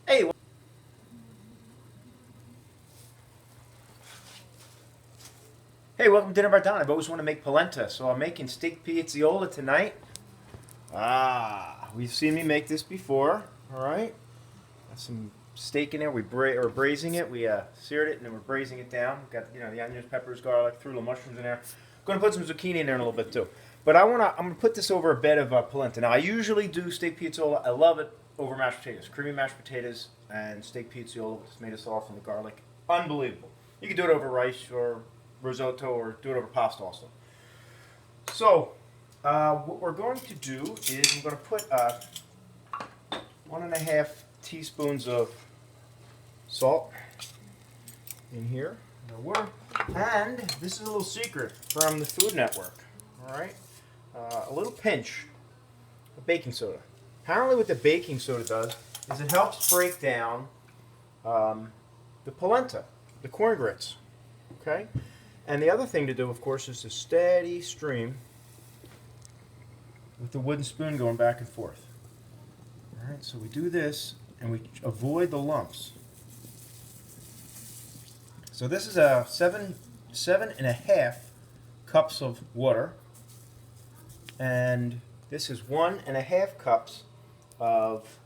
Hey, hey, welcome to Dinner by Don. I've always wanted to make polenta, so I'm making steak piazziola tonight. We've seen me make this before. All right, got some steak in there. We're braising it. We seared it and then we're braising it down. We've got the onions, peppers, garlic, threw little mushrooms in there. Going to put some zucchini in there in a little bit too. But I'm gonna put this over a bed of polenta. Now I usually do steak piazziola. I love it over mashed potatoes, creamy mashed potatoes and steak piazziola with tomato sauce and the garlic. Unbelievable. You can do it over rice or risotto or do it over pasta also. So what we're going to do is I'm going to put 1.5 teaspoons of salt in here in our water. And this is a little secret from the Food Network. All right, a little pinch of baking soda. Apparently, what the baking soda does is it helps break down the polenta, the corn grits. Okay, and the other thing to do, of course, is a steady stream with the wooden spoon going back and forth. All right, so we do this and we avoid the lumps. So this is a seven and a half cups of water, and this is 1.5 cups of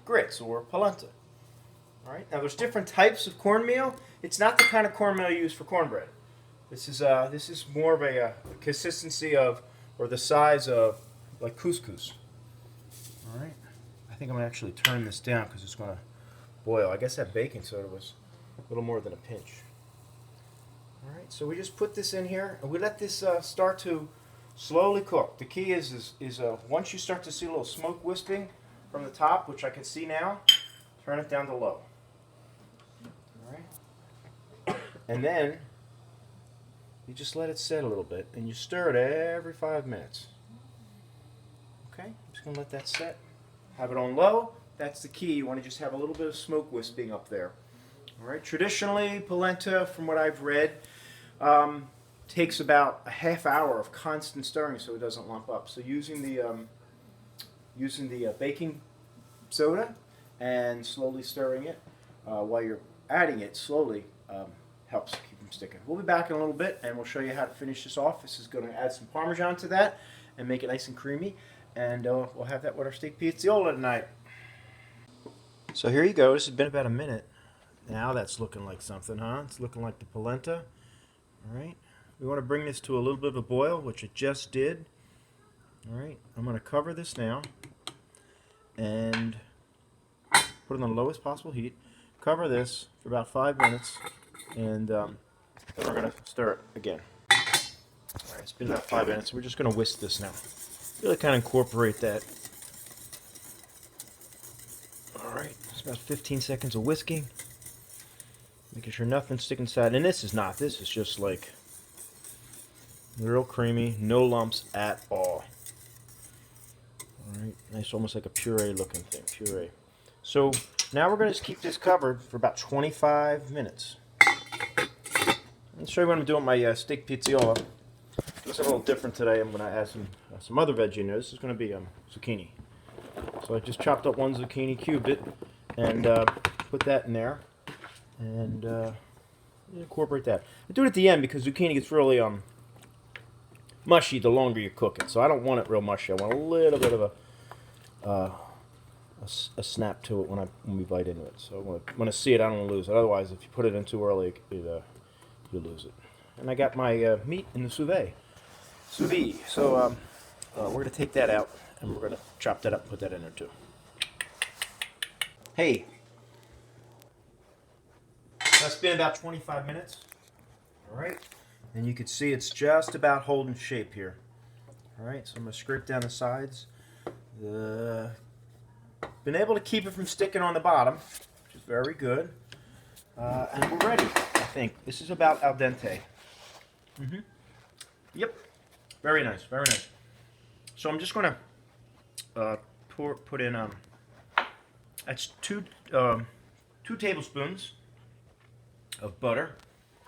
grits or polenta. All right. Now there's different types of cornmeal. It's not the kind of cornmeal you use for cornbread. This is more of a consistency of or the size of like couscous. All right. I think I'm gonna actually turn this down because it's gonna boil. I guess that baking soda was a little more than a pinch. All right, so we just put this in here and we let this start to slowly cook. The key is once you start to see a little smoke wisping from the top, which I can see now, turn it down to low. All right, and then you just let it set a little bit and you stir it every 5 minutes. Okay, I'm just gonna let that set. Have it on low. That's the key. You want to just have a little bit of smoke wisping up there. All right. Traditionally, polenta, from what I've read, takes about a half hour of constant stirring so it doesn't lump up. So using the baking soda and slowly stirring it while you're adding it slowly helps keep them sticking. We'll be back in a little bit and we'll show you how to finish this off. This is going to add some Parmesan to that and make it nice and creamy. And we'll have that with our steak piazziola tonight. So here you go. This has been about a minute. Now that's looking like something, huh? It's looking like the polenta. All right. We want to bring this to a little bit of a boil, which it just did. All right. I'm going to cover this now and put it on the lowest possible heat. Cover this for about 5 minutes, and then we're going to stir it again. All right. It's been about 5 minutes. We're just going to whisk this now. Really kind of incorporate that. All right. It's about 15 seconds of whisking. Making sure nothing's sticking inside. And this is not. This is just like real creamy, no lumps at all. All right, nice, almost like a puree looking thing, puree. So now we're going to just keep this covered for about 25 minutes. Let's show you what I'm doing with my steak piazziola. It's a little different today. I'm going to add some other veggie in there. This is going to be zucchini. So I just chopped up one zucchini, cubed it, and put that in there. And incorporate that. I do it at the end because zucchini gets really mushy the longer you cook it. So I don't want it real mushy. I want a little bit of a snap to it when we bite into it. So when I see it, I don't want to lose it. Otherwise, if you put it in too early, you lose it. And I got my meat in the sous vide. So we're going to take that out and we're going to chop that up and put that in there too. Hey. That's been about 25 minutes. All right. And you can see it's just about holding shape here. All right. So I'm going to scrape down the sides. Been able to keep it from sticking on the bottom, which is very good. And we're ready, I think. This is about al dente. Yep. Very nice. Very nice. So I'm just going to put in, that's two tablespoons of butter.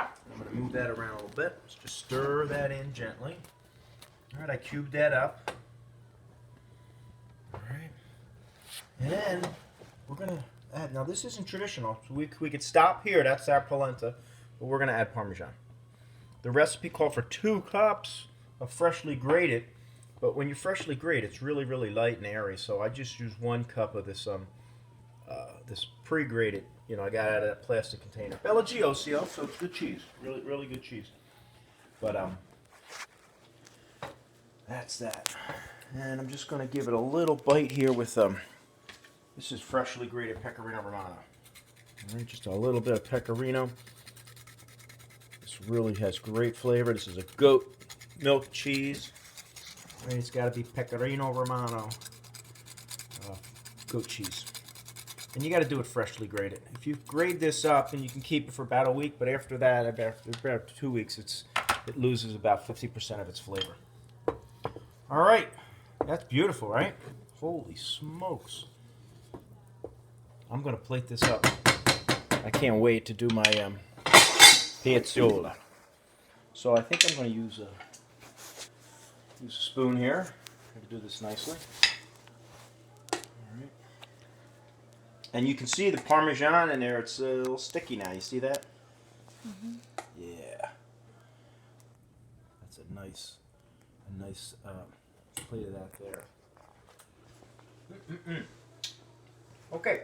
I'm going to move that around a little bit. Let's just stir that in gently. All right, I cubed that up. All right. And then we're going to add, now this isn't traditional. So we could stop here. That's our polenta. But we're going to add Parmesan. The recipe called for 2 cups of freshly grated. But when you freshly grate, it's really, really light and airy. So I just use 1 cup of this this pre-grated. You know, I got it out of that plastic container. Bella Giosio, so it's good cheese. Really, really good cheese. But that's that. And I'm just going to give it a little bite here with this is freshly grated Pecorino Romano. All right, just a little bit of Pecorino. This really has great flavor. This is a goat milk cheese. All right, it's got to be Pecorino Romano goat cheese. And you got to do it freshly grated. If you grate this up, then you can keep it for about a week. But after that, about 2 weeks, it loses about 50% of its flavor. All right, that's beautiful, right? Holy smokes! I'm gonna plate this up. I can't wait to do my Piazziola. So I think I'm gonna use a spoon here to do this nicely. And you can see the Parmesan in there. It's a little sticky now. You see that? Mm-hmm. Yeah. That's a nice plate of that there. Okay.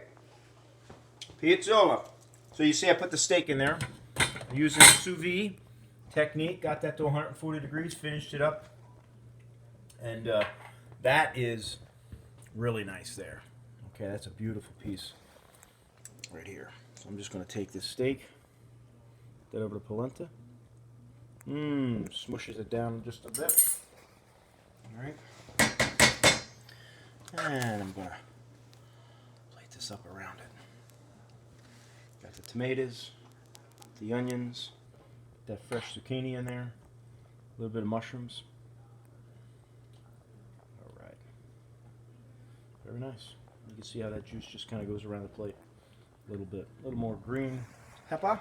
Piazziola. So you see I put the steak in there. I'm using sous vide technique. Got that to 140 degrees. Finished it up. And that is really nice there. Okay, that's a beautiful piece right here. So I'm just going to take this steak, put that over to polenta. Smushes it down just a bit. All right. And I'm going to plate this up around it. Got the tomatoes, the onions, that fresh zucchini in there, a little bit of mushrooms. All right. Very nice. You can see how that juice just kind of goes around the plate a little bit. A little more green pepper.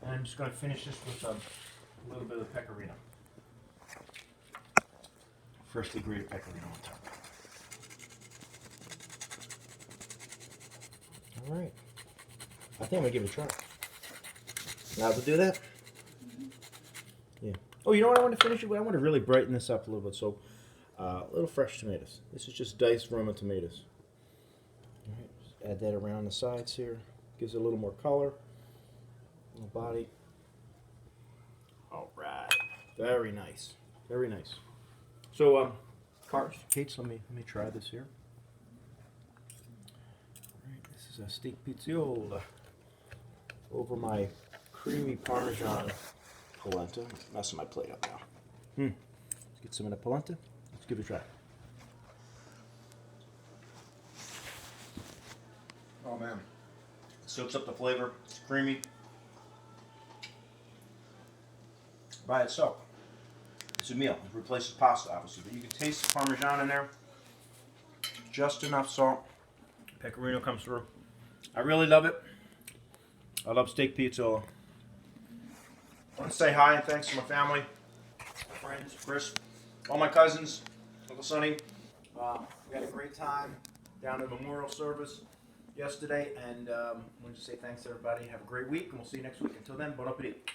And I'm just going to finish this with a little bit of pecorino. Freshly grated pecorino on top. All right. I think I'm going to give it a try. Now to do that? Yeah. Oh, you know what I want to finish it with? I want to really brighten this up a little bit. So, a little fresh tomatoes. This is just diced Roma tomatoes. All right. Just add that around the sides here. Gives it a little more color. Little body. All right. Very nice. Very nice. So, Cars, Kate, let me try this here. All right. This is a steak piazziola over my creamy Parmesan polenta. Messing my plate up now. Let's get some of the polenta. Let's give it a try. Oh man, it soaks up the flavor. It's creamy. By itself, it's a meal. It replaces pasta, obviously, but you can taste the Parmesan in there. Just enough salt. Pecorino comes through. I really love it. I love steak piazziola. I want to say hi and thanks to my family, friends, Chris, all my cousins, Uncle Sonny. We had a great time down at the memorial service yesterday, and I wanted to say thanks to everybody. Have a great week, and we'll see you next week. Until then, bon appetit.